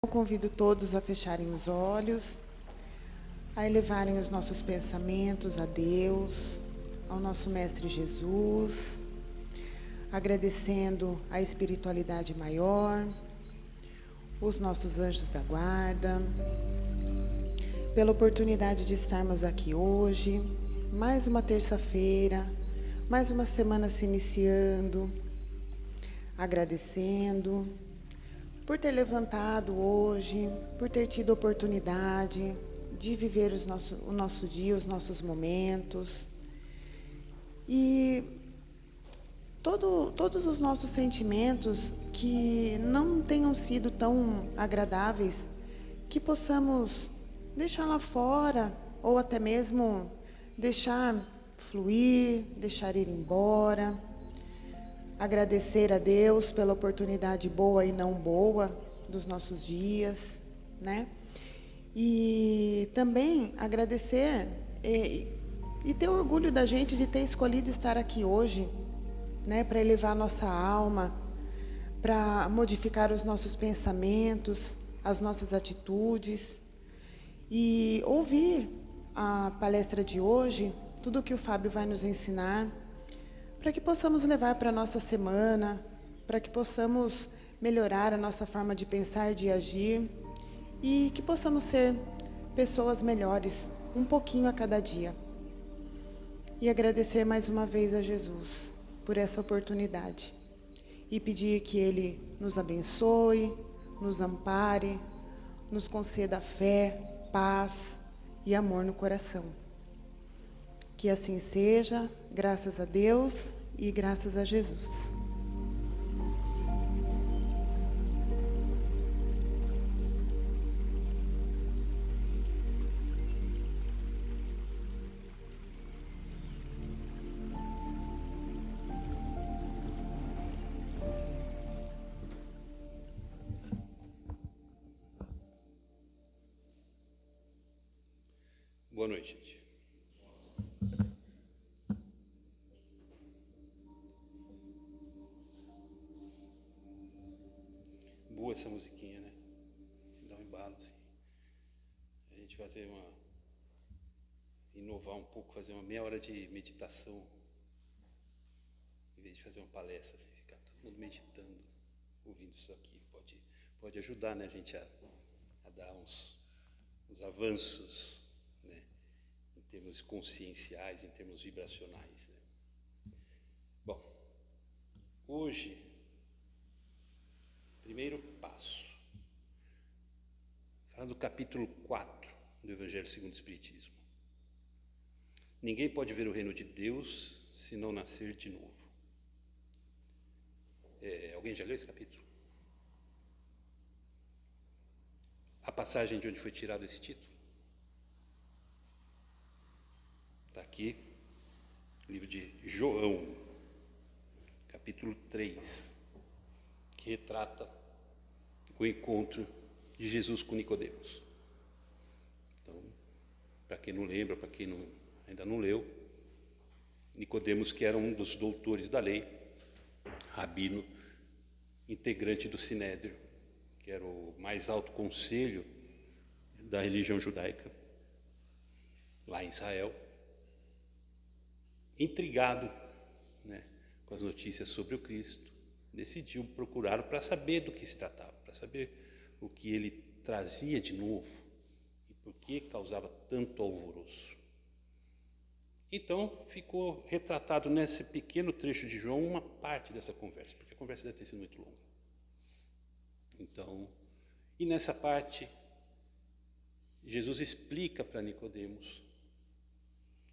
Eu convido todos a fecharem os olhos, a elevarem os nossos pensamentos a Deus, ao nosso Mestre Jesus, agradecendo a espiritualidade maior, os nossos anjos da guarda, pela oportunidade de estarmos aqui hoje, mais uma terça-feira, mais uma semana se iniciando, agradecendo por ter levantado hoje, por ter tido a oportunidade de viver o nosso dia, os nossos momentos. E todos os nossos sentimentos que não tenham sido tão agradáveis, que possamos deixar lá fora, ou até mesmo deixar fluir, deixar ir embora. Agradecer a Deus pela oportunidade boa e não boa dos nossos dias, né? E também agradecer e ter orgulho da gente de ter escolhido estar aqui hoje, né? Para elevar nossa alma, para modificar os nossos pensamentos, as nossas atitudes e ouvir a palestra de hoje, tudo que o Fábio vai nos ensinar, para que possamos levar para a nossa semana, para que possamos melhorar a nossa forma de pensar, de agir e que possamos ser pessoas melhores, um pouquinho a cada dia. E agradecer mais uma vez a Jesus por essa oportunidade e pedir que Ele nos abençoe, nos ampare, nos conceda fé, paz e amor no coração. Que assim seja, graças a Deus e graças a Jesus. Boa noite, gente. Boa essa musiquinha, né? Dá um embalo, assim. A gente inovar um pouco, fazer uma meia hora de meditação, em vez de fazer uma palestra, assim, ficar todo mundo meditando, ouvindo isso aqui. Pode ajudar, né, a gente a dar uns avanços, né, em termos conscienciais, em termos vibracionais, né? Bom, hoje, primeiro passo, falando do capítulo 4 do Evangelho segundo o Espiritismo. Ninguém pode ver o reino de Deus se não nascer de novo. Alguém já leu esse capítulo? A passagem de onde foi tirado esse título? Está aqui, livro de João, capítulo 3, que retrata o encontro de Jesus com Nicodemos. Então, para quem não lembra, para quem ainda não leu, Nicodemos, que era um dos doutores da lei, rabino, integrante do Sinédrio, que era o mais alto conselho da religião judaica, lá em Israel, intrigado, né, com as notícias sobre o Cristo, decidiu procurá-lo para saber do que se tratava, para saber o que ele trazia de novo e por que causava tanto alvoroço. Então, ficou retratado nesse pequeno trecho de João uma parte dessa conversa, porque a conversa deve ter sido muito longa. Então, e nessa parte, Jesus explica para Nicodemos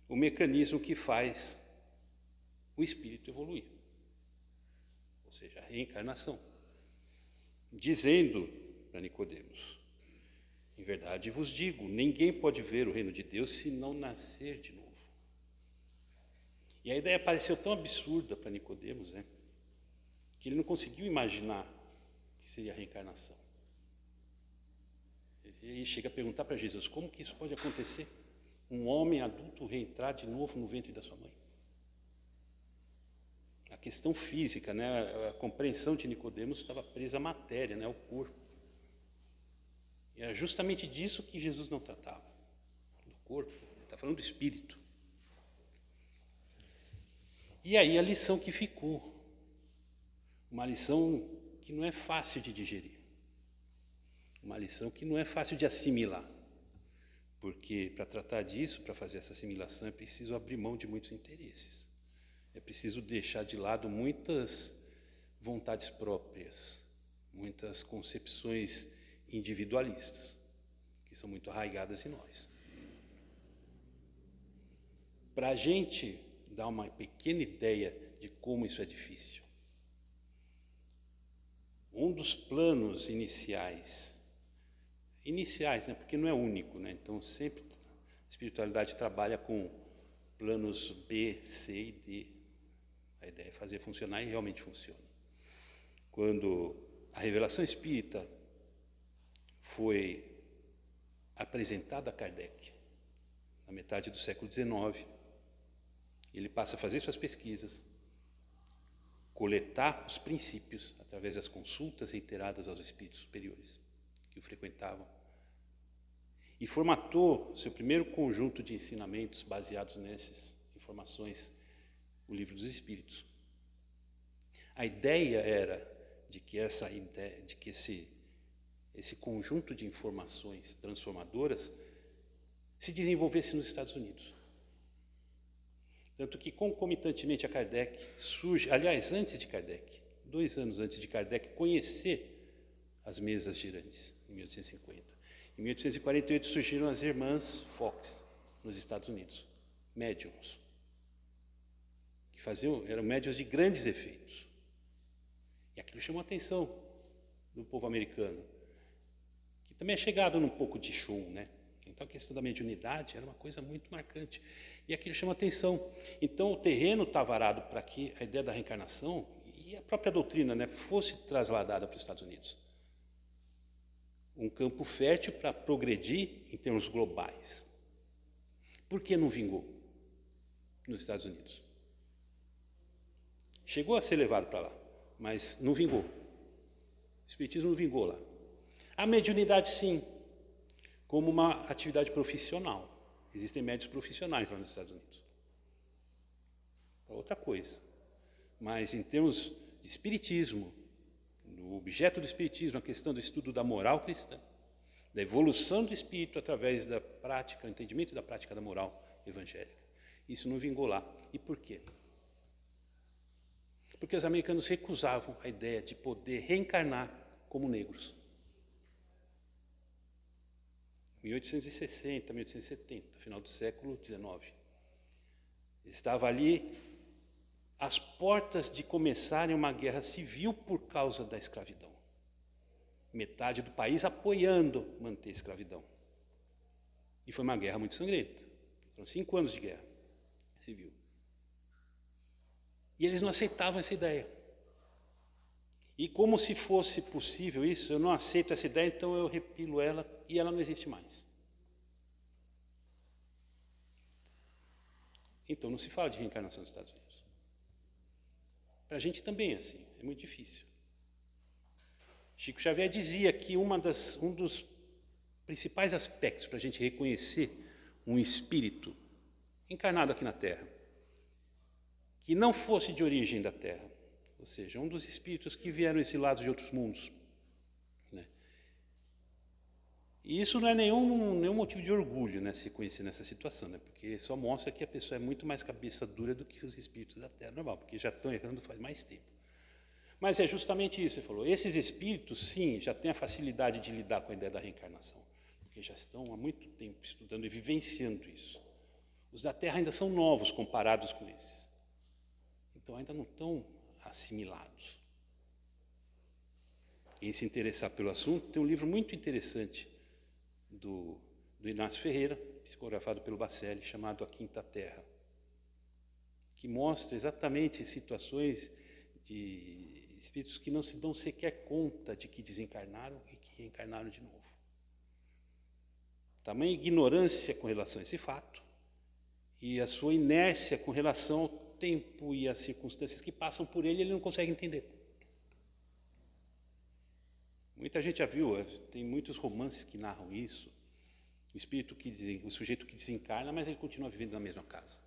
o mecanismo que faz o espírito evoluir, ou seja, a reencarnação, dizendo para Nicodemos: em verdade vos digo, ninguém pode ver o reino de Deus se não nascer de novo. E a ideia pareceu tão absurda para Nicodemos, né, que ele não conseguiu imaginar que seria a reencarnação. Ele chega a perguntar para Jesus: como que isso pode acontecer? Um homem adulto reentrar de novo no ventre da sua mãe? A questão física, né, a compreensão de Nicodemos estava presa à matéria, né, ao corpo. Era justamente disso que Jesus não tratava, do corpo, ele está falando do espírito. E aí a lição que ficou, uma lição que não é fácil de digerir, uma lição que não é fácil de assimilar, porque para tratar disso, para fazer essa assimilação, é preciso abrir mão de muitos interesses, é preciso deixar de lado muitas vontades próprias, muitas concepções individualistas, que são muito arraigadas em nós. Para a gente dar uma pequena ideia de como isso é difícil, um dos planos iniciais, né, porque não é único, né, então sempre a espiritualidade trabalha com planos B, C e D. A ideia é fazer funcionar e realmente funciona. Quando a revelação espírita foi apresentada a Kardec, na metade do século XIX, ele passa a fazer suas pesquisas, coletar os princípios através das consultas reiteradas aos espíritos superiores que o frequentavam, e formatou seu primeiro conjunto de ensinamentos baseados nessas informações, o Livro dos Espíritos. A ideia era de que esse conjunto de informações transformadoras se desenvolvesse nos Estados Unidos. Tanto que, concomitantemente a Kardec, surge, aliás, antes de Kardec, 2 anos antes de Kardec conhecer as mesas girantes, em 1850. Em 1848 surgiram as irmãs Fox, nos Estados Unidos, médiums, que eram médiums de grandes efeitos. E aquilo chamou a atenção do povo americano, que também é chegado num pouco de show, né? Então a questão da mediunidade era uma coisa muito marcante. E aquilo chama a atenção. Então o terreno estava arado para que a ideia da reencarnação e a própria doutrina, né, fosse trasladada para os Estados Unidos. Um campo fértil para progredir em termos globais. Por que não vingou nos Estados Unidos? Chegou a ser levado para lá, mas não vingou. O espiritismo não vingou lá. A mediunidade, sim, como uma atividade profissional. Existem médios profissionais lá nos Estados Unidos. É outra coisa. Mas em termos de espiritismo, no objeto do espiritismo, a questão do estudo da moral cristã, da evolução do espírito através da prática, o entendimento da prática da moral evangélica. Isso não vingou lá. E por quê? Porque os americanos recusavam a ideia de poder reencarnar como negros. 1860, 1870, final do século XIX. Estava ali às portas de começarem uma guerra civil por causa da escravidão. Metade do país apoiando manter a escravidão. E foi uma guerra muito sangrenta. Foram 5 anos de guerra civil. E eles não aceitavam essa ideia. E como se fosse possível isso, eu não aceito essa ideia, então eu repilo ela e ela não existe mais. Então não se fala de reencarnação nos Estados Unidos. Para a gente também é assim, é muito difícil. Chico Xavier dizia que um dos principais aspectos para a gente reconhecer um espírito encarnado aqui na Terra, que não fosse de origem da Terra, ou seja, um dos espíritos que vieram exilados de outros mundos, né? E isso não é nenhum motivo de orgulho, né, se reconhecer nessa situação, né? Porque só mostra que a pessoa é muito mais cabeça dura do que os espíritos da Terra normal, porque já estão errando faz mais tempo. Mas é justamente isso, ele falou, esses espíritos, sim, já têm a facilidade de lidar com a ideia da reencarnação, porque já estão há muito tempo estudando e vivenciando isso. Os da Terra ainda são novos comparados com esses. Então ainda não estão assimilados. Quem se interessar pelo assunto, tem um livro muito interessante do Inácio Ferreira, psicografado pelo Bacelli, chamado A Quinta Terra, que mostra exatamente situações de espíritos que não se dão sequer conta de que desencarnaram e que reencarnaram de novo. Tamanha ignorância com relação a esse fato e a sua inércia com relação ao tempo e as circunstâncias que passam por ele não consegue entender. Muita gente já viu, tem muitos romances que narram isso. O sujeito que desencarna, mas ele continua vivendo na mesma casa.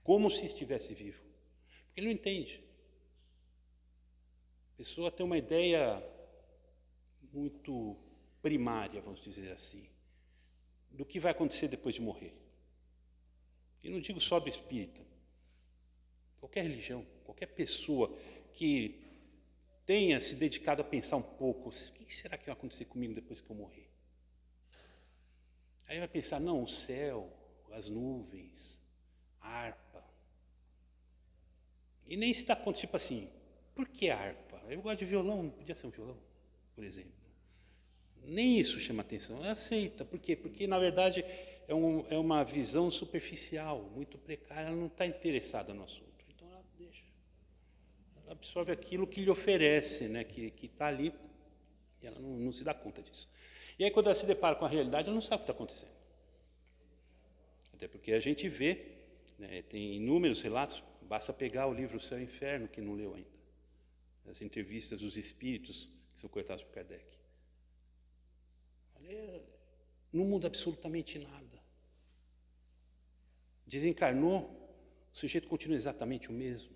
Como se estivesse vivo. Porque ele não entende. A pessoa tem uma ideia muito primária, vamos dizer assim, do que vai acontecer depois de morrer. E não digo só do espírita. Qualquer religião, qualquer pessoa que tenha se dedicado a pensar um pouco, o que será que vai acontecer comigo depois que eu morrer? Aí vai pensar, não, o céu, as nuvens, a harpa. E nem se dá conta, tipo assim, por que harpa? Eu gosto de violão, não podia ser um violão, por exemplo. Nem isso chama atenção, ela aceita. Por quê? Porque, na verdade, é uma visão superficial, muito precária, ela não está interessada no assunto. Então, ela deixa. Ela absorve aquilo que lhe oferece, né, que está ali, e ela não se dá conta disso. E aí, quando ela se depara com a realidade, ela não sabe o que está acontecendo. Até porque a gente vê, né, tem inúmeros relatos, basta pegar o livro O Céu e o Inferno, que não leu ainda. As entrevistas dos espíritos que são cortados por Kardec. Não muda absolutamente nada. Desencarnou, o sujeito continua exatamente o mesmo,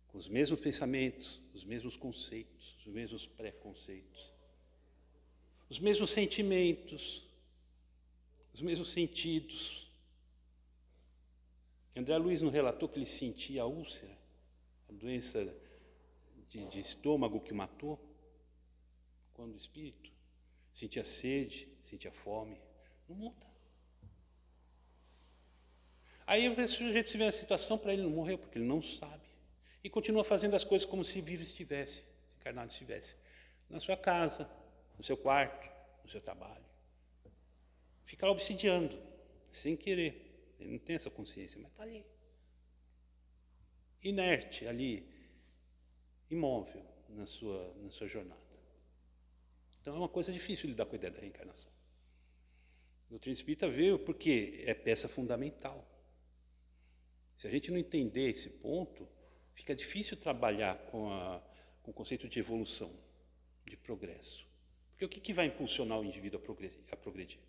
com os mesmos pensamentos, os mesmos conceitos, os mesmos preconceitos, os mesmos sentimentos, os mesmos sentidos. André Luiz não relatou que ele sentia a úlcera, a doença de estômago que o matou, quando o espírito sentia sede, sentia fome. Não muda. Aí o sujeito se vê na situação, para ele não morreu, porque ele não sabe. E continua fazendo as coisas como se vivo estivesse, se encarnado estivesse. Na sua casa, no seu quarto, no seu trabalho. Fica lá obsidiando, sem querer. Ele não tem essa consciência, mas está ali. Inerte, ali, imóvel na sua jornada. Então é uma coisa difícil lidar com a ideia da reencarnação. A doutrina espírita veio porque é peça fundamental. Se a gente não entender esse ponto, fica difícil trabalhar com o conceito de evolução, de progresso. Porque o que vai impulsionar o indivíduo a progredir?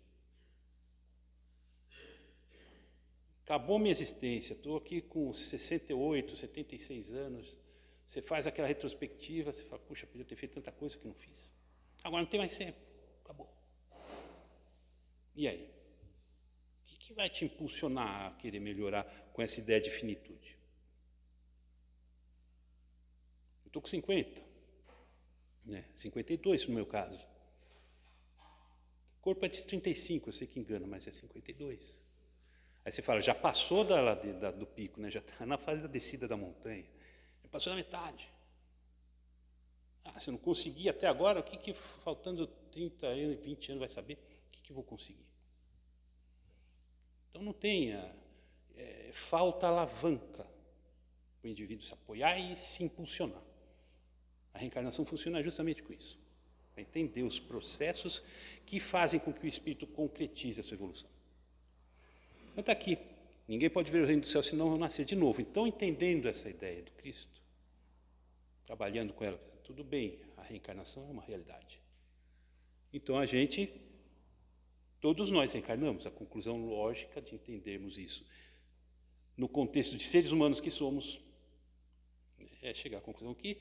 Acabou minha existência, estou aqui com 68, 76 anos, você faz aquela retrospectiva, você fala, puxa, podia ter feito tanta coisa que não fiz. Agora não tem mais tempo, acabou. E aí? O que vai te impulsionar a querer melhorar com essa ideia de finitude? Eu estou com 50, né? 52 no meu caso. O corpo é de 35, eu sei que engana, mas é 52. Aí você fala, já passou do pico, né? Já está na fase da descida da montanha. Já passou da metade. Se eu não consegui até agora, o que faltando 30 anos, 20 anos vai saber? O que eu vou conseguir? Então não tenha, falta alavanca para o indivíduo se apoiar e se impulsionar. A reencarnação funciona justamente com isso. Para entender os processos que fazem com que o espírito concretize a sua evolução. Então está aqui. Ninguém pode ver o reino do céu se não nascer de novo. Então, entendendo essa ideia do Cristo, trabalhando com ela, tudo bem, a reencarnação é uma realidade. Então todos nós reencarnamos. A conclusão lógica de entendermos isso no contexto de seres humanos que somos é chegar à conclusão que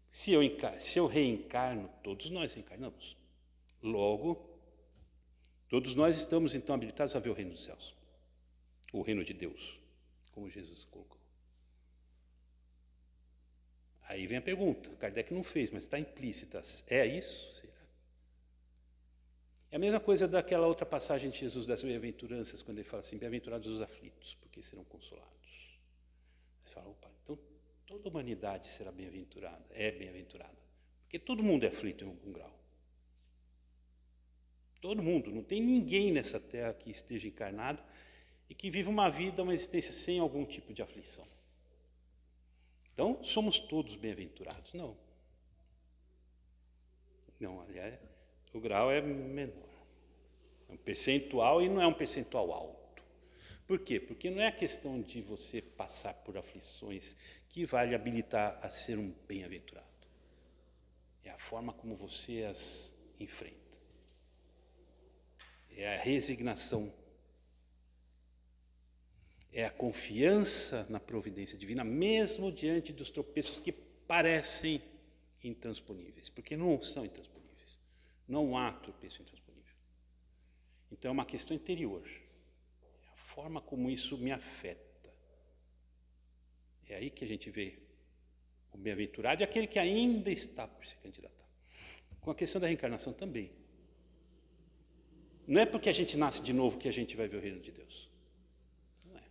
se eu reencarno, todos nós reencarnamos. Logo, todos nós estamos então habilitados a ver o reino dos céus. O reino de Deus, como Jesus colocou. Aí vem a pergunta, Kardec não fez, mas está implícita. É isso? Será? É a mesma coisa daquela outra passagem de Jesus das bem-aventuranças, quando ele fala assim, bem-aventurados os aflitos, porque serão consolados. Você fala, opa, então toda a humanidade será bem-aventurada, é bem-aventurada. Porque todo mundo é aflito em algum grau. Todo mundo, não tem ninguém nessa terra que esteja encarnado e que viva uma vida, uma existência sem algum tipo de aflição. Então, somos todos bem-aventurados? Não. Não, aliás, o grau é menor. É um percentual e não é um percentual alto. Por quê? Porque não é a questão de você passar por aflições que vai lhe habilitar a ser um bem-aventurado. é a forma como você as enfrenta. É a resignação. É a confiança na providência divina, mesmo diante dos tropeços que parecem intransponíveis, porque não são intransponíveis. Não há tropeço intransponível. Então é uma questão interior. É a forma como isso me afeta. É aí que a gente vê o bem-aventurado e aquele que ainda está por se candidatar. Com a questão da reencarnação também. Não é porque a gente nasce de novo que a gente vai ver o reino de Deus. Não é.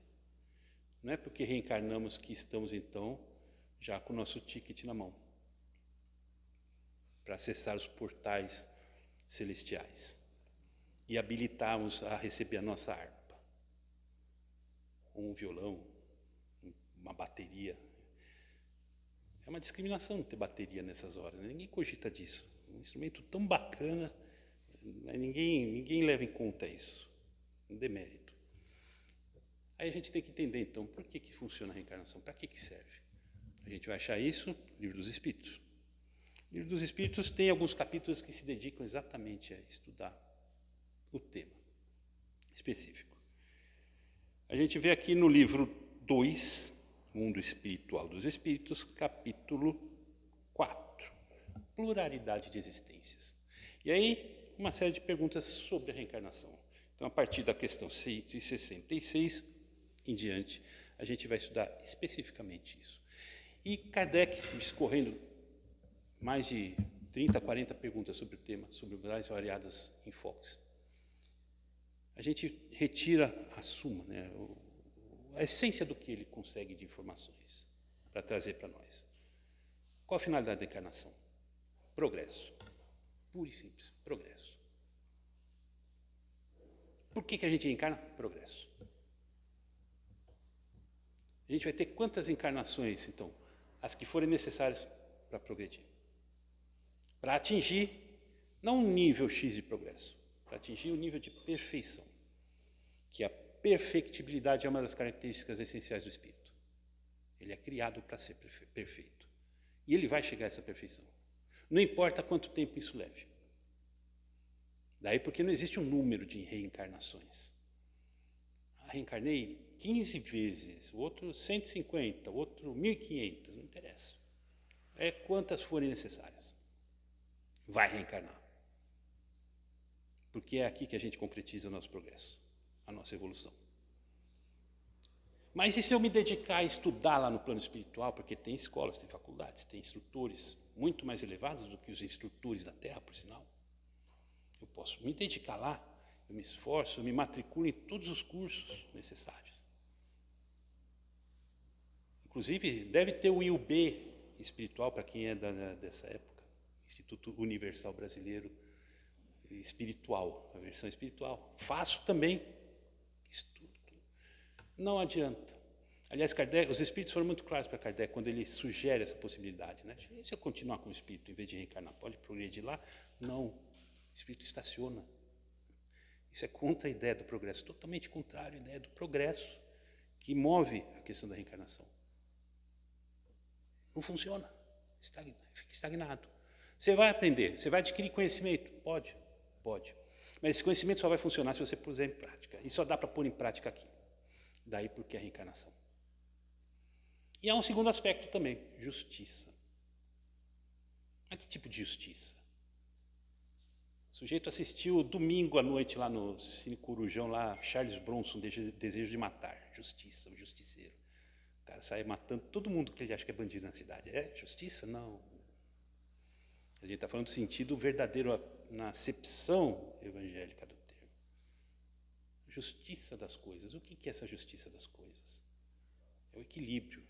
Não é porque reencarnamos que estamos, então, já com o nosso ticket na mão para acessar os portais celestiais e habilitarmos a receber a nossa harpa, um violão, uma bateria. É uma discriminação não ter bateria nessas horas, né? Ninguém cogita disso. Um instrumento tão bacana, ninguém leva em conta isso, um demérito. Aí a gente tem que entender, então, por que funciona a reencarnação, para que serve. A gente vai achar isso no Livro dos Espíritos. O Livro dos Espíritos tem alguns capítulos que se dedicam exatamente a estudar o tema específico. A gente vê aqui no livro 2, Mundo Espiritual dos Espíritos, capítulo 4, Pluralidade de Existências. E aí, uma série de perguntas sobre a reencarnação. Então, a partir da questão 166 em diante, a gente vai estudar especificamente isso. E Kardec, discorrendo mais de 30, 40 perguntas sobre o tema, sobre mais variados enfoques. A gente retira a suma, né, a essência do que ele consegue de informações para trazer para nós. Qual a finalidade da encarnação? Progresso. Puro e simples, progresso. Por que a gente encarna? Progresso. A gente vai ter quantas encarnações, então? As que forem necessárias para progredir. Para atingir, não um nível X de progresso, para atingir o nível de perfeição, que a perfectibilidade é uma das características essenciais do espírito. Ele é criado para ser perfeito. E ele vai chegar a essa perfeição. Não importa quanto tempo isso leve. Daí porque não existe um número de reencarnações. Reencarnei 15 vezes, o outro 150, o outro 1.500, não interessa. É quantas forem necessárias. Vai reencarnar. Porque é aqui que a gente concretiza o nosso progresso, a nossa evolução. Mas e se eu me dedicar a estudar lá no plano espiritual, porque tem escolas, tem faculdades, tem instrutores muito mais elevados do que os instrutores da Terra, por sinal. Eu posso me dedicar lá, eu me esforço, eu me matriculo em todos os cursos necessários. Inclusive, deve ter o IUB espiritual, para quem é dessa época, Instituto Universal Brasileiro Espiritual, a versão espiritual. Faço também, estudo. Não adianta. Aliás, Kardec, os espíritos foram muito claros para Kardec quando ele sugere essa possibilidade, né? E se eu continuar com o espírito, em vez de reencarnar, pode progredir lá? Não. O espírito estaciona. Isso é contra a ideia do progresso, totalmente contrário à ideia do progresso, que move a questão da reencarnação. Não funciona. Fica estagnado. Você vai aprender, você vai adquirir conhecimento? Pode. Mas esse conhecimento só vai funcionar se você puser em prática. E só dá para pôr em prática aqui. Daí porque a reencarnação. E há um segundo aspecto também, justiça. Mas que tipo de justiça? O sujeito assistiu domingo à noite lá no Cine Corujão, lá, Charles Bronson, Desejo de Matar. Justiça, o justiceiro. O cara sai matando todo mundo que ele acha que é bandido na cidade. É justiça? Não. A gente está falando do sentido verdadeiro, na acepção evangélica do termo. Justiça das coisas. O que é essa justiça das coisas? É o equilíbrio.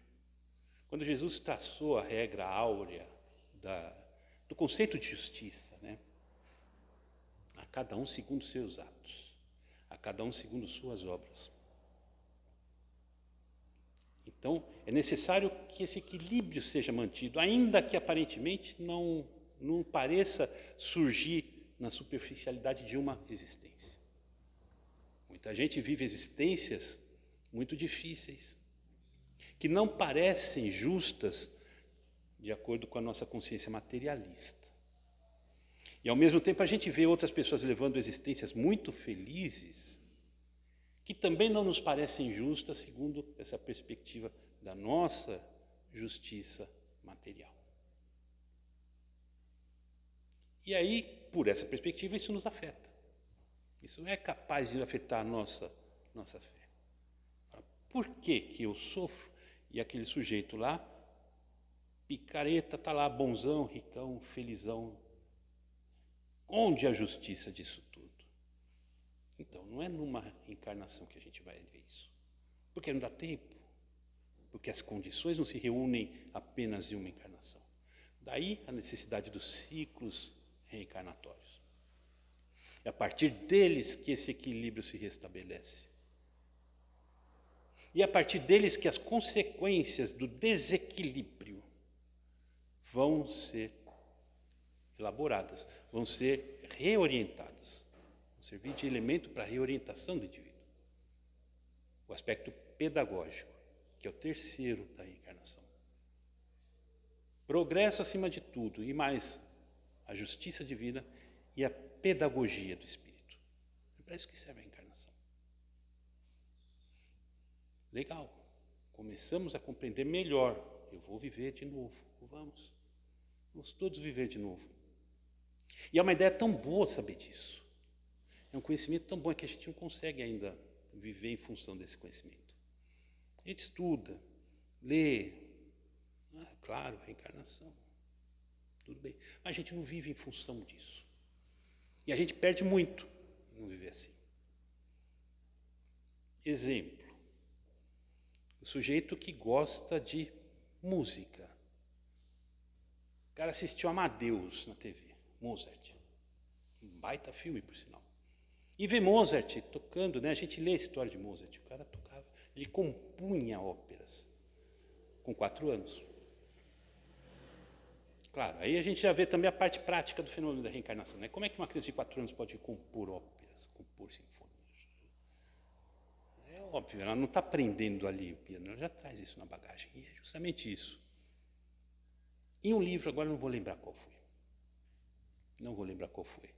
Quando Jesus traçou a regra áurea do conceito de justiça, né? A cada um segundo seus atos, a cada um segundo suas obras. Então, é necessário que esse equilíbrio seja mantido, ainda que aparentemente não pareça surgir na superficialidade de uma existência. Muita gente vive existências muito difíceis, que não parecem justas de acordo com a nossa consciência materialista. E ao mesmo tempo a gente vê outras pessoas levando existências muito felizes, que também não nos parecem justas segundo essa perspectiva da nossa justiça material. E aí, por essa perspectiva, isso nos afeta. Isso é capaz de afetar a nossa fé. Por que que eu sofro e aquele sujeito lá, picareta, está lá, bonzão, ricão, felizão? Onde a justiça disso tudo? Então, não é numa encarnação que a gente vai ver isso. Porque não dá tempo. Porque as condições não se reúnem apenas em uma encarnação. Daí a necessidade dos ciclos reencarnatórios. É a partir deles que esse equilíbrio se restabelece. E é a partir deles que as consequências do desequilíbrio vão ser elaboradas, vão ser reorientadas, vão servir de elemento para a reorientação do indivíduo. O aspecto pedagógico, que é o terceiro da reencarnação. Progresso acima de tudo, e mais a justiça divina e a pedagogia do espírito. É para isso que serve a encarnação. Legal, começamos a compreender melhor. Eu vou viver de novo, vamos todos viver de novo. E é uma ideia tão boa saber disso. É um conhecimento tão bom que a gente não consegue ainda viver em função desse conhecimento. A gente estuda, lê, claro, reencarnação, tudo bem. Mas a gente não vive em função disso. E a gente perde muito não viver assim. Exemplo, o sujeito que gosta de música. O cara assistiu Amadeus na TV, Mozart. Um baita filme, por sinal. E vê Mozart tocando, né? A gente lê a história de Mozart. O cara tocava, ele compunha óperas com 4 anos. Claro, aí a gente já vê também a parte prática do fenômeno da reencarnação, né? Como é que uma criança de 4 anos pode compor óperas, compor sinfonias? É óbvio, ela não está aprendendo ali o piano, ela já traz isso na bagagem. E é justamente isso. Em um livro, agora não vou lembrar qual foi. Não vou lembrar qual foi.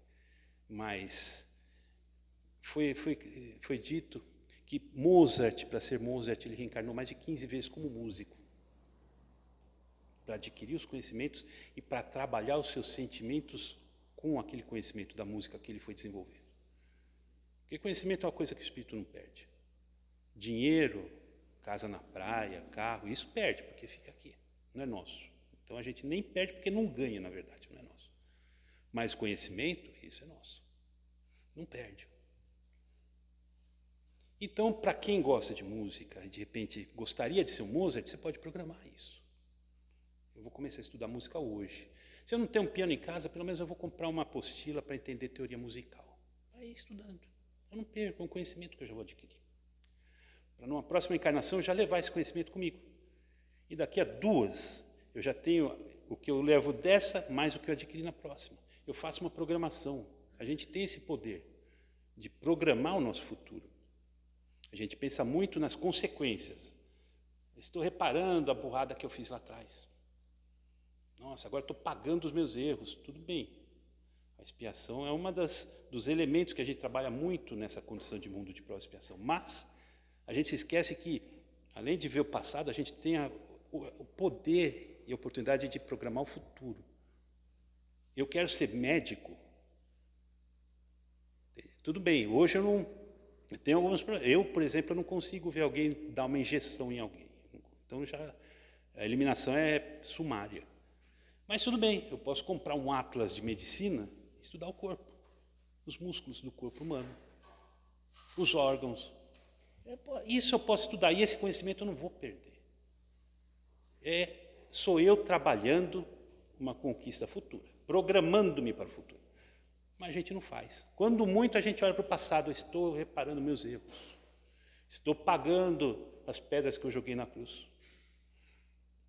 Mas foi dito que Mozart, para ser Mozart, ele reencarnou mais de 15 vezes como músico. Para adquirir os conhecimentos e para trabalhar os seus sentimentos com aquele conhecimento da música que ele foi desenvolvendo. Porque conhecimento é uma coisa que o espírito não perde. Dinheiro, casa na praia, carro, isso perde, porque fica aqui, não é nosso. Então a gente nem perde porque não ganha, na verdade, não é nosso. Mas conhecimento, isso é nosso. Não perde. Então, para quem gosta de música e de repente gostaria de ser um Mozart, você pode programar isso. Eu vou começar a estudar música hoje. Se eu não tenho um piano em casa, pelo menos eu vou comprar uma apostila para entender teoria musical. Aí estudando. Eu não perco, é um conhecimento que eu já vou adquirir. Para numa próxima encarnação eu já levar esse conhecimento comigo. E daqui a 2, eu já tenho o que eu levo dessa, mais o que eu adquiri na próxima. Eu faço uma programação. A gente tem esse poder de programar o nosso futuro. A gente pensa muito nas consequências. Estou reparando a burrada que eu fiz lá atrás. Nossa, agora estou pagando os meus erros. Tudo bem. A expiação é uma dos elementos que a gente trabalha muito nessa condição de mundo de prova e expiação. Mas a gente se esquece que, além de ver o passado, a gente tem o poder e a oportunidade de programar o futuro. Eu quero ser médico. Tudo bem, hoje eu não... Tem alguns problemas. Eu, por exemplo, eu não consigo ver alguém dar uma injeção em alguém. Então já a eliminação é sumária. Mas tudo bem, eu posso comprar um atlas de medicina e estudar o corpo, os músculos do corpo humano, os órgãos. Isso eu posso estudar e esse conhecimento eu não vou perder. Sou eu trabalhando uma conquista futura, programando-me para o futuro. Mas a gente não faz. Quando muito a gente olha para o passado, estou reparando meus erros. Estou pagando as pedras que eu joguei na cruz.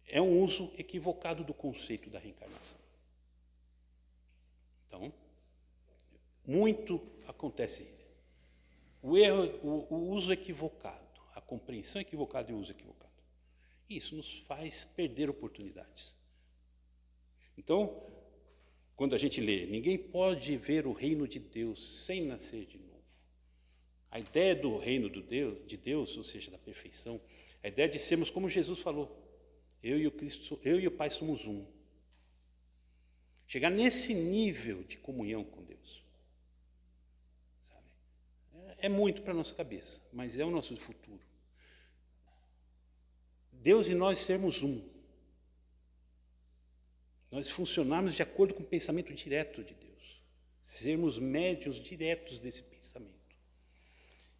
É um uso equivocado do conceito da reencarnação. Então, muito acontece. O erro, o uso equivocado, a compreensão equivocada e o uso equivocado. Isso nos faz perder oportunidades. Então, quando a gente lê, ninguém pode ver o reino de Deus sem nascer de novo. A ideia do reino de Deus, ou seja, da perfeição, a ideia de sermos como Jesus falou, eu e o Pai somos um. Chegar nesse nível de comunhão com Deus, sabe? É muito para a nossa cabeça, mas é o nosso futuro. Deus e nós sermos um. Nós funcionarmos de acordo com o pensamento direto de Deus. Sermos médiuns diretos desse pensamento.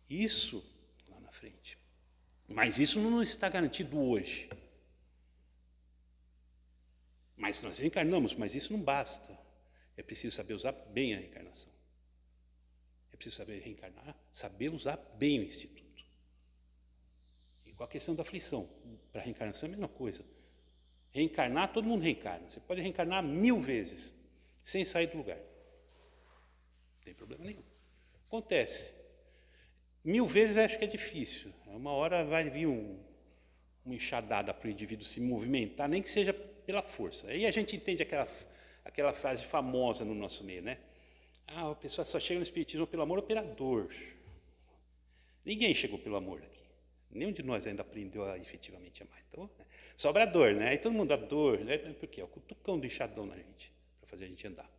Isso lá na frente. Mas isso não está garantido hoje. Mas nós reencarnamos, mas isso não basta. É preciso saber usar bem a reencarnação. É preciso saber reencarnar, saber usar bem o instituto. E com a questão da aflição, para a reencarnação é a mesma coisa. Reencarnar, todo mundo reencarna. Você pode reencarnar 1000 vezes, sem sair do lugar. Não tem problema nenhum. Acontece. 1000 vezes acho que é difícil. Uma hora vai vir uma enxadada para o indivíduo se movimentar, nem que seja pela força. Aí a gente entende aquela frase famosa no nosso meio, né? A pessoa só chega no espiritismo pelo amor ou pela dor. Ninguém chegou pelo amor aqui. Nenhum de nós ainda aprendeu a efetivamente amar. Então, sobra a dor, né? Aí todo mundo a dor, né? Por quê? É o cutucão do enxadão na gente, para fazer a gente andar.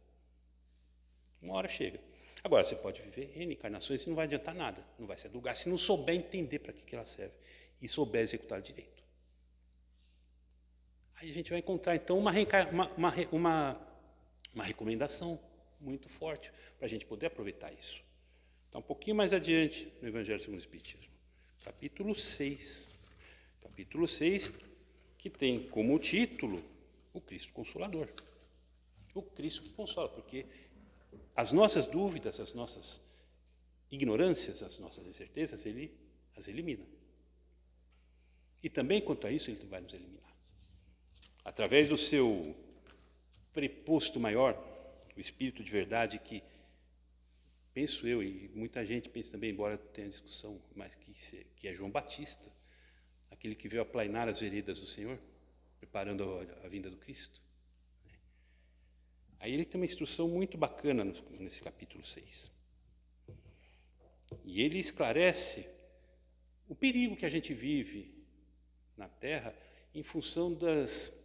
Uma hora chega. Agora, você pode viver N encarnações e não vai adiantar nada. Não vai ser do lugar se não souber entender para que ela serve e souber executar direito. Aí a gente vai encontrar, então, uma recomendação muito forte para a gente poder aproveitar isso. Então, um pouquinho mais adiante no Evangelho segundo o Espiritismo. Capítulo 6. Capítulo 6, que tem como título o Cristo Consolador. O Cristo que consola, porque as nossas dúvidas, as nossas ignorâncias, as nossas incertezas, Ele as elimina. E também, quanto a isso, Ele vai nos eliminar. Através do seu preposto maior, o Espírito de verdade que, penso eu, e muita gente pensa também, embora tenha discussão, mas que é João Batista, aquele que veio aplainar as veredas do Senhor, preparando a vinda do Cristo. Aí ele tem uma instrução muito bacana nesse capítulo 6. E ele esclarece o perigo que a gente vive na Terra em função das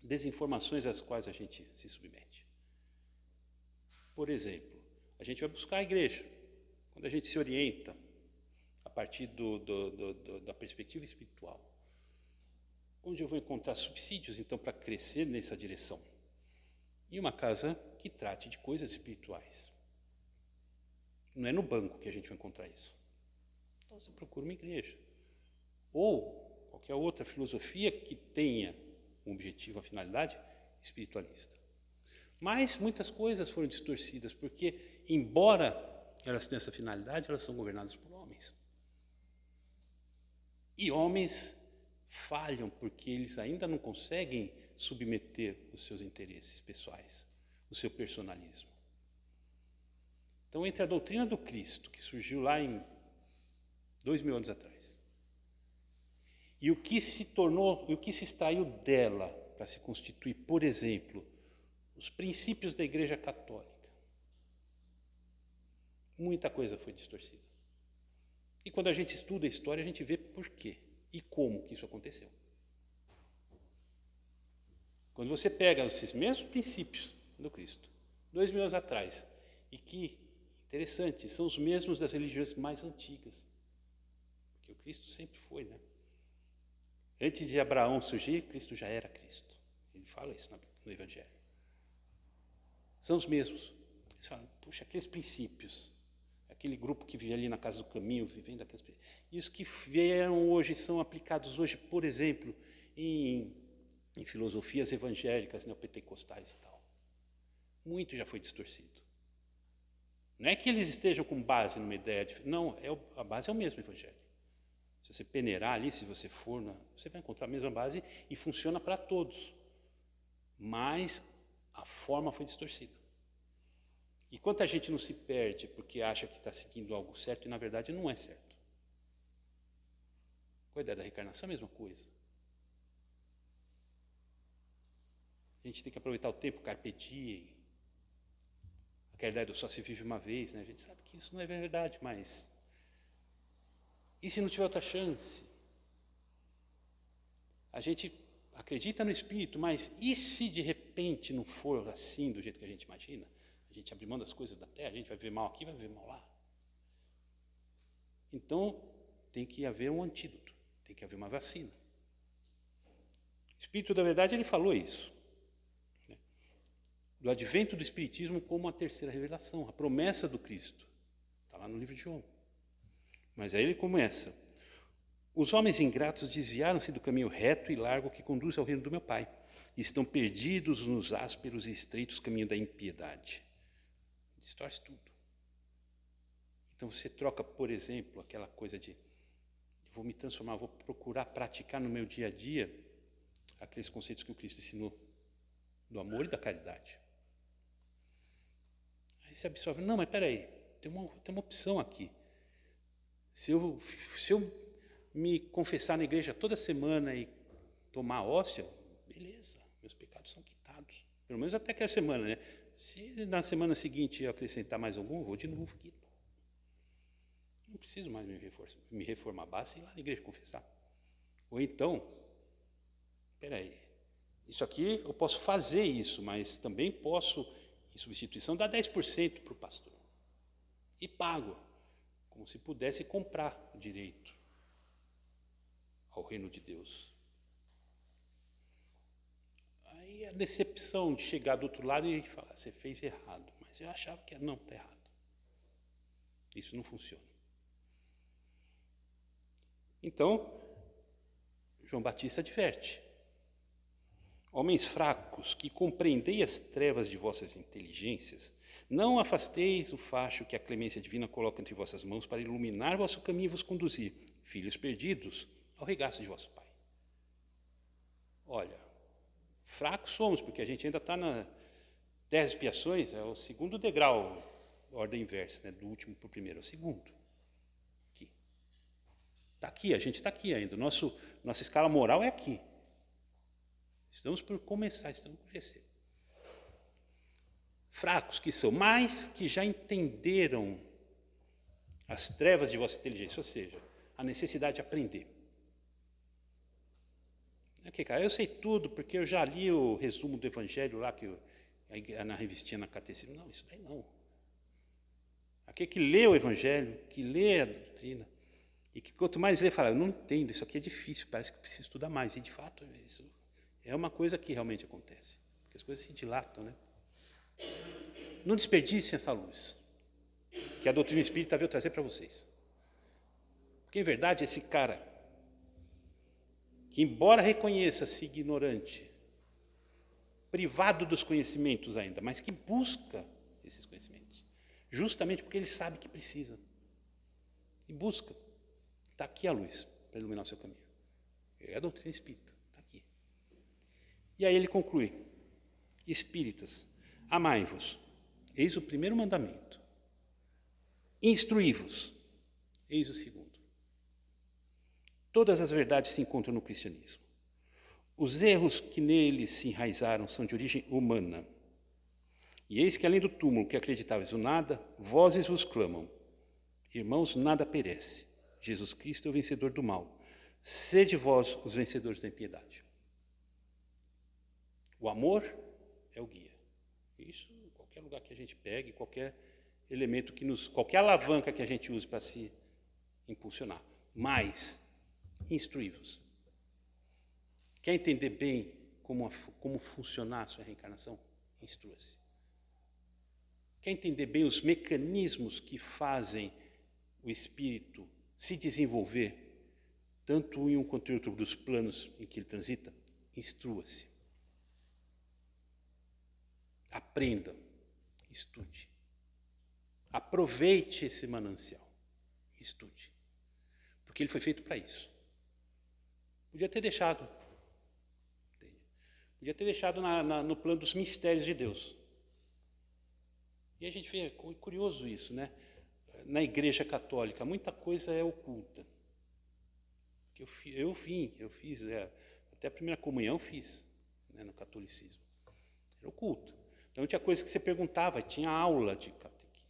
desinformações às quais a gente se submete. Por exemplo, a gente vai buscar a igreja. Quando a gente se orienta a partir da perspectiva espiritual, onde eu vou encontrar subsídios, então, para crescer nessa direção? Em uma casa que trate de coisas espirituais. Não é no banco que a gente vai encontrar isso. Então, você procura uma igreja. Ou qualquer outra filosofia que tenha um objetivo, uma finalidade espiritualista. Mas muitas coisas foram distorcidas, porque, embora elas tenham essa finalidade, elas são governadas por homens. E homens falham porque eles ainda não conseguem submeter os seus interesses pessoais, o seu personalismo. Então, entre a doutrina do Cristo, que surgiu lá em 2000 anos atrás, e o que se tornou, e o que se extraiu dela para se constituir, por exemplo, os princípios da Igreja Católica, muita coisa foi distorcida. E quando a gente estuda a história, a gente vê por quê e como que isso aconteceu. Quando você pega esses mesmos princípios do Cristo, 2000 anos atrás, e que, interessante, são os mesmos das religiões mais antigas, porque o Cristo sempre foi, né? Antes de Abraão surgir, Cristo já era Cristo. Ele fala isso no Evangelho. São os mesmos. Eles falam, puxa, aqueles princípios, aquele grupo que vive ali na casa do caminho, vivendo aqueles princípios, e os que vieram hoje, são aplicados hoje, por exemplo, em filosofias evangélicas, neopentecostais e tal. Muito já foi distorcido. Não é que eles estejam com base numa ideia diferente. Não, a base é o mesmo Evangelho. Se você peneirar ali, se você for, você vai encontrar a mesma base e funciona para todos. Mas a forma foi distorcida. E quanta gente não se perde porque acha que está seguindo algo certo e na verdade não é certo. Com a ideia da reencarnação é a mesma coisa. A gente tem que aproveitar o tempo, carpe diem, aquela ideia do só se vive uma vez, né? A gente sabe que isso não é verdade, mas e se não tiver outra chance? A gente acredita no Espírito, mas e se de repente não for assim, do jeito que a gente imagina? A gente abre mão das coisas da terra, a gente vai ver mal aqui, vai ver mal lá. Então, tem que haver um antídoto, tem que haver uma vacina. O Espírito da Verdade, ele falou isso. Né? Do advento do Espiritismo como a terceira revelação, a promessa do Cristo. Está lá no livro de João. Mas aí ele começa. Os homens ingratos desviaram-se do caminho reto e largo que conduz ao reino do meu Pai. E estão perdidos nos ásperos e estreitos caminhos da impiedade. Distorce tudo. Então você troca, por exemplo, aquela coisa de eu vou me transformar, vou procurar praticar no meu dia a dia aqueles conceitos que o Cristo ensinou do amor e da caridade. Aí você absorve, não, mas peraí, tem uma opção aqui. Se eu me confessar na igreja toda semana e tomar hóstia, beleza, meus pecados são quitados. Pelo menos até aquela semana, né? Se na semana seguinte eu acrescentar mais algum, eu vou de novo quito. Não preciso mais me reformar, basta ir lá na igreja confessar. Ou então, peraí, isso aqui eu posso fazer isso, mas também posso, em substituição, dar 10% para o pastor. E pago, como se pudesse comprar o direito ao reino de Deus. Aí a decepção de chegar do outro lado e falar, você fez errado. Mas eu achava que não, está errado. Isso não funciona. Então, João Batista adverte. Homens fracos, que compreendei as trevas de vossas inteligências, não afasteis o facho que a clemência divina coloca entre vossas mãos para iluminar vosso caminho e vos conduzir, filhos perdidos, ao regaço de vosso Pai. Olha, fracos somos, porque a gente ainda está na 10 expiações, é o segundo degrau, ordem inversa, né, do último para o primeiro, é o segundo. Aqui. Está aqui, a gente está aqui ainda, nossa escala moral é aqui. Estamos por começar, estamos por crescer. Fracos que são, mas que já entenderam as trevas de vossa inteligência, ou seja, a necessidade de aprender. Aqui, cara, eu sei tudo porque eu já li o resumo do Evangelho lá que na revistinha na catecismo. Não, isso daí não. Aquele que lê o Evangelho, que lê a doutrina, e que quanto mais lê, fala, eu não entendo, isso aqui é difícil, parece que preciso estudar mais. E de fato, isso é uma coisa que realmente acontece. Porque as coisas se dilatam, né? Não desperdicem essa luz que a doutrina espírita veio trazer para vocês. Porque, em verdade, esse cara, que embora reconheça-se ignorante, privado dos conhecimentos ainda, mas que busca esses conhecimentos, justamente porque ele sabe que precisa. E busca. Está aqui a luz para iluminar o seu caminho. É a doutrina espírita, está aqui. E aí ele conclui, espíritas, amai-vos, eis o primeiro mandamento. Instruí-vos, eis o segundo. Todas as verdades se encontram no cristianismo. Os erros que neles se enraizaram são de origem humana. E eis que além do túmulo que acreditáveis o nada, vozes vos clamam. Irmãos, nada perece. Jesus Cristo é o vencedor do mal. Sede vós os vencedores da impiedade. O amor é o guia. Isso em qualquer lugar que a gente pegue, qualquer elemento qualquer alavanca que a gente use para se impulsionar. Mas, instruí-vos. Quer entender bem como funcionar a sua reencarnação? Instrua-se. Quer entender bem os mecanismos que fazem o espírito se desenvolver, tanto em um quanto em outro dos planos em que ele transita? Instrua-se. Aprenda. Estude. Aproveite esse manancial. Estude. Porque ele foi feito para isso. Podia ter deixado. Podia ter deixado no plano dos mistérios de Deus. E a gente vê, é curioso isso, né? Na Igreja Católica, muita coisa é oculta. Eu fiz, até a primeira comunhão eu fiz, né, no catolicismo. Era oculto. Então tinha coisa que você perguntava, tinha aula de catequismo.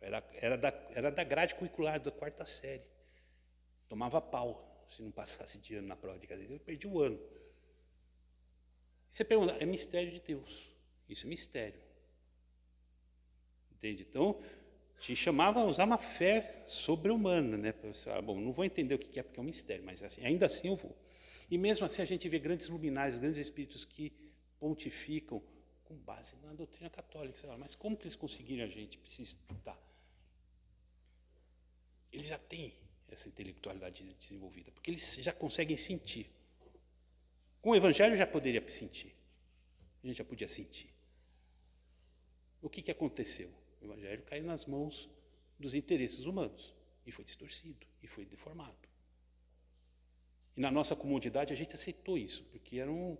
Era da grade curricular da 4ª série. Tomava pau se não passasse de ano na prova de catequismo. Eu perdi o ano. E você pergunta, é mistério de Deus. Isso é mistério. Entende? Então, te chamava a usar uma fé sobre-humana, né? Bom, não vou entender o que é, porque é um mistério, mas assim, ainda assim eu vou. E mesmo assim a gente vê grandes luminares, grandes espíritos que pontificam com base na doutrina católica. Mas como que eles conseguiram? A gente precisa estudar. Eles já têm essa intelectualidade desenvolvida, porque eles já conseguem sentir. Com o Evangelho já poderia sentir. A gente já podia sentir. O que aconteceu? O Evangelho caiu nas mãos dos interesses humanos e foi distorcido e foi deformado. E na nossa comunidade a gente aceitou isso, porque era um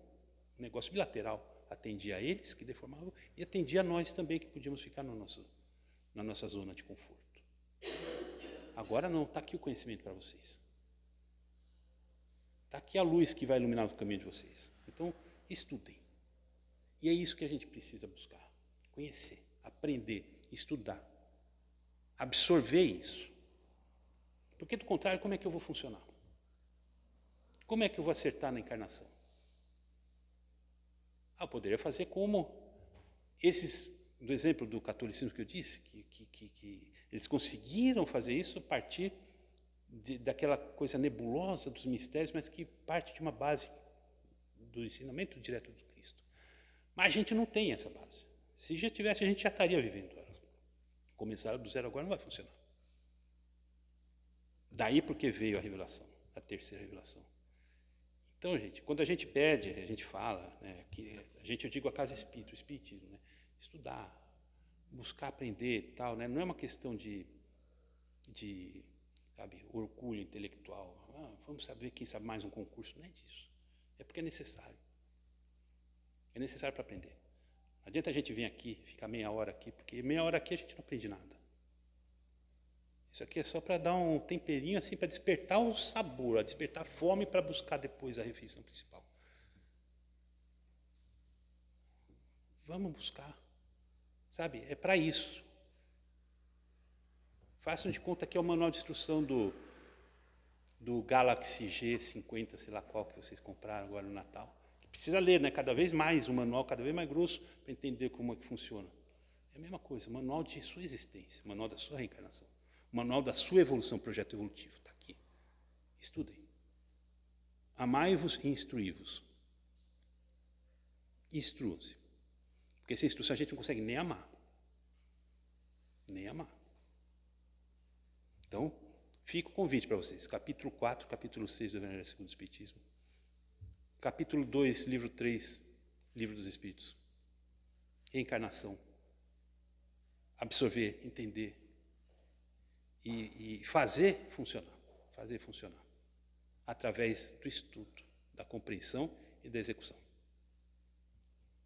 negócio bilateral. Atendia a eles que deformavam e atendia a nós também que podíamos ficar na nossa zona de conforto. Agora não, está aqui o conhecimento para vocês. Está aqui a luz que vai iluminar o caminho de vocês. Então, estudem. E é isso que a gente precisa buscar. Conhecer, aprender, estudar. Absorver isso. Porque do contrário, como é que eu vou funcionar? Como é que eu vou acertar na encarnação? Eu poderia fazer como do exemplo do catolicismo que eu disse, que eles conseguiram fazer isso a partir daquela coisa nebulosa dos mistérios, mas que parte de uma base do ensinamento direto do Cristo. Mas a gente não tem essa base. Se já tivesse, a gente já estaria vivendo ela. Começar do zero agora não vai funcionar. Daí porque veio a revelação, a 3ª revelação. Então, gente, quando a gente pede, a gente fala, né, que eu digo a casa espírita, o espiritismo, né, estudar, buscar aprender e tal, né, não é uma questão de sabe, orgulho intelectual. Vamos saber quem sabe mais um concurso, não é disso. É porque é necessário. É necessário para aprender. Não adianta a gente vir aqui, ficar meia hora aqui, porque meia hora aqui a gente não aprende nada. Isso aqui é só para dar um temperinho, assim, para despertar o sabor, despertar a fome para buscar depois a refeição principal. Vamos buscar. Sabe, é para isso. Façam de conta que é o manual de instrução do Galaxy G50, sei lá qual que vocês compraram agora no Natal. Precisa ler, né? Cada vez mais, um manual cada vez mais grosso para entender como é que funciona. É a mesma coisa, manual de sua existência, manual da sua reencarnação, manual da sua evolução, projeto evolutivo, está aqui. Estudem. Amai-vos e instruí-vos. Instruam-se. Porque sem instrução a gente não consegue nem amar. Nem amar. Então, fica o convite para vocês. Capítulo 4, capítulo 6 do Evangelho segundo o Espiritismo. Capítulo 2, livro 3, Livro dos Espíritos. Reencarnação. Absorver, entender. E fazer funcionar. Fazer funcionar. Através do estudo, da compreensão e da execução.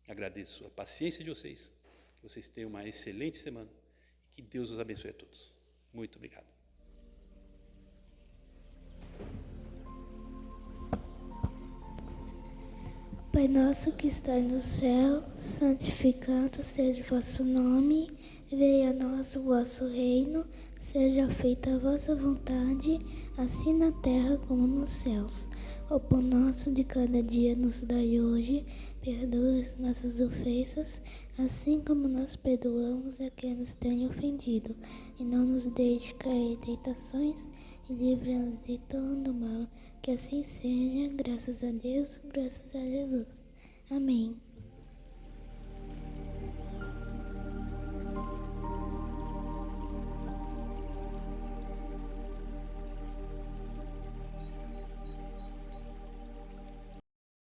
Agradeço a paciência de vocês. Que vocês tenham uma excelente semana. E que Deus os abençoe a todos. Muito obrigado. Pai nosso que estás no céu, santificado seja o vosso nome, venha a nós o vosso reino, seja feita a vossa vontade, assim na terra como nos céus. O pão nosso de cada dia nos dai hoje, perdoa as nossas ofensas, assim como nós perdoamos a quem nos tem ofendido, e não nos deixe cair em tentações, e livra-nos de todo mal. Que assim seja, graças a Deus, graças a Jesus. Amém.